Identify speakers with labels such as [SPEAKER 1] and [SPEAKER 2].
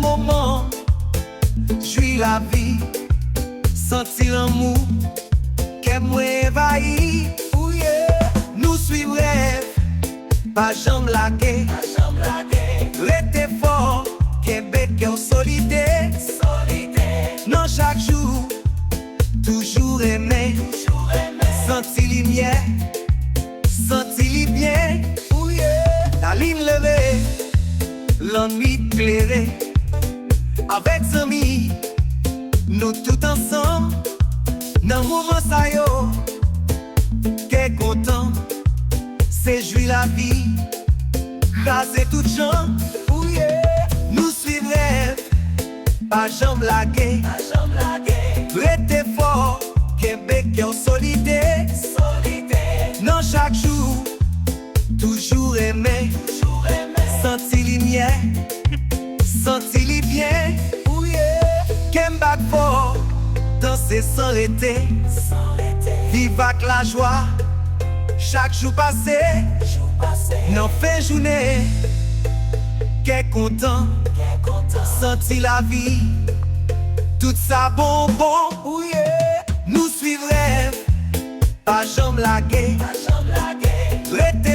[SPEAKER 1] moment, j'suis la vie, sentir l'amour, qu'elle m'évahit. Oh yeah. Nous suivons rêve, pas jamais laguer. Restez fort, Québec est solide. Non, chaque jour, toujours aimer. Sentir lumière, sentir bien. Oh yeah. La ligne levée, l'ennui clairé. Avec amis, nous tout ensemble. Dans le moment ça yo, qu'est content. C'est jouer la vie, raser tout gens. Oh yeah. Nous suivons rêve, pas jamais laguer. Restez fort, Québec est solide. Non, chaque jour, toujours aimer. Sentir lumière, sentir les bien. Oh yeah. Qu'embag fort, danser sans arrêter. Vivre avec la joie, chaque jour passé. Non, fin journée, qu'est content. Sentir la vie, tout ça bonbon. Oh yeah. Nous suivons rêve, pas jamais laguer. Restez